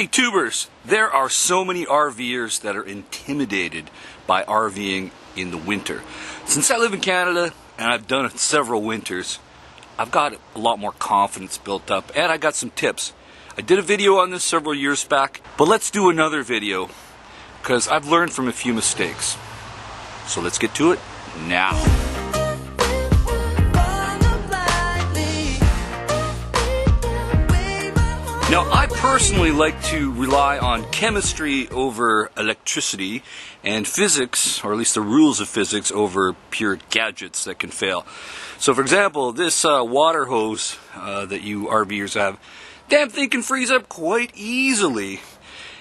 Hey tubers, there are so many RVers that are intimidated by RVing in the winter. Since I live in Canada and I've done it several winters, I've got a lot more confidence built up and I got some tips. I did a video on this several years back, but let's do another video because I've learned from a few mistakes. So let's get to it now. Now, I personally like to rely on chemistry over electricity and physics, or at least the rules of physics, over pure gadgets that can fail. So, for example, this water hose that you RVers have, damn thing can freeze up quite easily.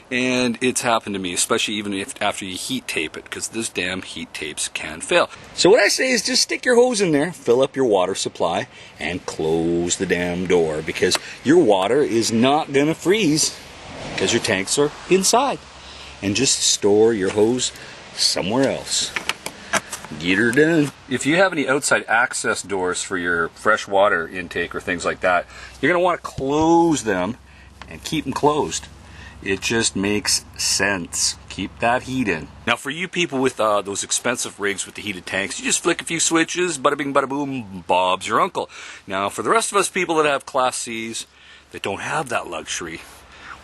And it's happened to me, especially even after you heat tape it, because this damn heat tapes can fail. So what I say is just stick your hose in there, fill up your water supply, and close the damn door, because your water is not going to freeze, because your tanks are inside. And just store your hose somewhere else. Get her done. If you have any outside access doors for your fresh water intake or things like that, you're going to want to close them and keep them closed. It just makes sense. Keep that heat in. Now for you people with those expensive rigs with the heated tanks, you just flick a few switches, bada bing bada boom, Bob's your uncle. Now for the rest of us people that have Class C's that don't have that luxury,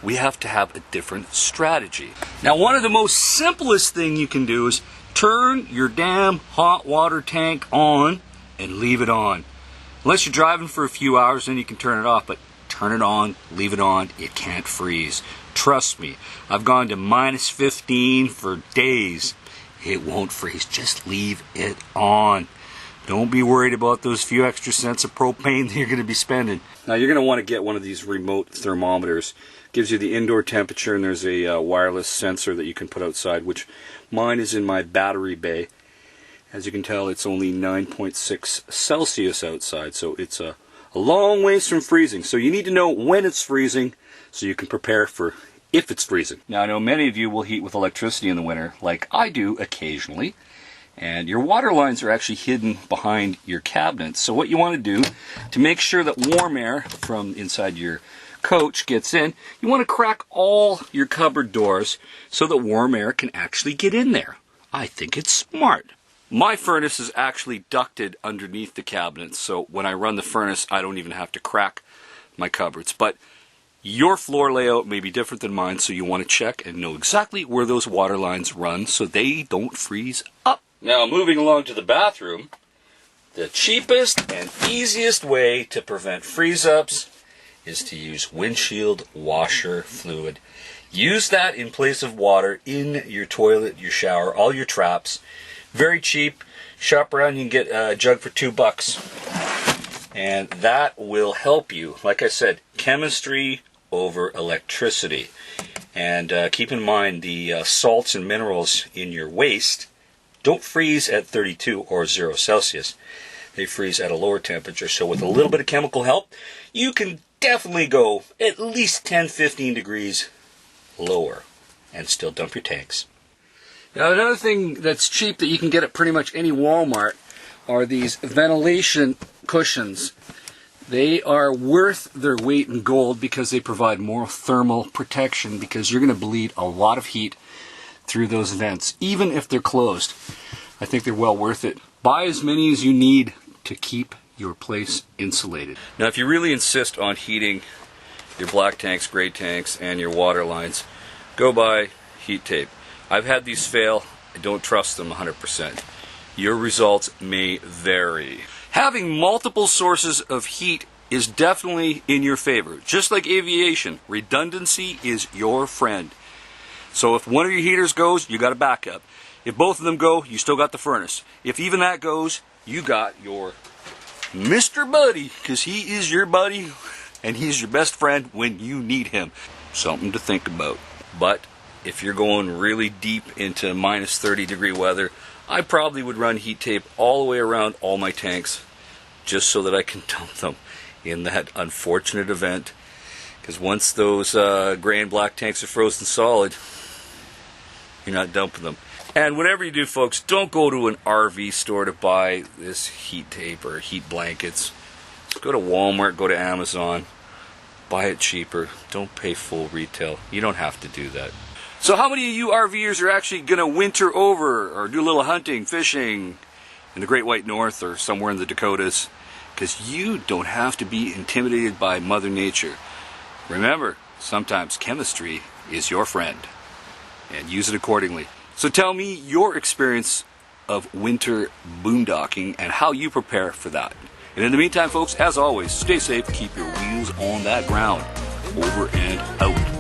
we have to have a different strategy. Now one of the most simplest thing you can do is turn your damn hot water tank on and leave it on. Unless you're driving for a few hours, then you can turn it off, but turn it on, leave it on, it can't freeze. Trust me, I've gone to minus 15 for days. It won't freeze. Just leave it on. Don't be worried about those few extra cents of propane that you're going to be spending. Now you're going to want to get one of these remote thermometers. It gives you the indoor temperature, and there's a wireless sensor that you can put outside, which mine is in my battery bay. As you can tell, it's only 9.6 Celsius outside, so it's a long ways from freezing. So you need to know when it's freezing so you can prepare for if it's freezing. Now I know many of you will heat with electricity in the winter, like I do occasionally, and your water lines are actually hidden behind your cabinets. So what you want to do to make sure that warm air from inside your coach gets in, you want to crack all your cupboard doors so that warm air can actually get in there. I think it's smart. My furnace is actually ducted underneath the cabinets, so when I run the furnace, I don't even have to crack my cupboards. But your floor layout may be different than mine, so you want to check and know exactly where those water lines run so they don't freeze up. Now, moving along to the bathroom, the cheapest and easiest way to prevent freeze-ups is to use windshield washer fluid. Use that in place of water in your toilet, your shower, all your traps. Very cheap. Shop around, you can get a jug for $2. And that will help you. Like I said, chemistry over electricity. And keep in mind the salts and minerals in your waste don't freeze at 32 or 0 Celsius. They freeze at a lower temperature. So with a little bit of chemical help, you can definitely go at least 10-15 degrees lower and still dump your tanks. Now another thing that's cheap that you can get at pretty much any Walmart are these ventilation cushions. They are worth their weight in gold because they provide more thermal protection, because you're going to bleed a lot of heat through those vents, even if they're closed. I think they're well worth it. Buy as many as you need to keep your place insulated. Now if you really insist on heating your black tanks, gray tanks, and your water lines, go buy heat tape. I've had these fail. I don't trust them 100%. Your results may vary. Having multiple sources of heat is definitely in your favor. Just like aviation, redundancy is your friend. So if one of your heaters goes, you got a backup. If both of them go, you still got the furnace. If even that goes, you got your Mr. Buddy, because he is your buddy and he's your best friend when you need him. Something to think about. But if you're going really deep into minus 30 degree weather, I probably would run heat tape all the way around all my tanks just so that I can dump them in that unfortunate event. Because once those gray and black tanks are frozen solid, you're not dumping them. And whatever you do, folks, don't go to an RV store to buy this heat tape or heat blankets. Just go to Walmart, go to Amazon. buy it cheaper. Don't pay full retail. You don't have to do that. So how many of you RVers are actually going to winter over or do a little hunting, fishing in the Great White North or somewhere in the Dakotas? Because you don't have to be intimidated by Mother Nature. Remember, sometimes chemistry is your friend, and use it accordingly. So tell me your experience of winter boondocking and how you prepare for that. And in the meantime, folks, as always, stay safe, keep your wheels on that ground. Over and out.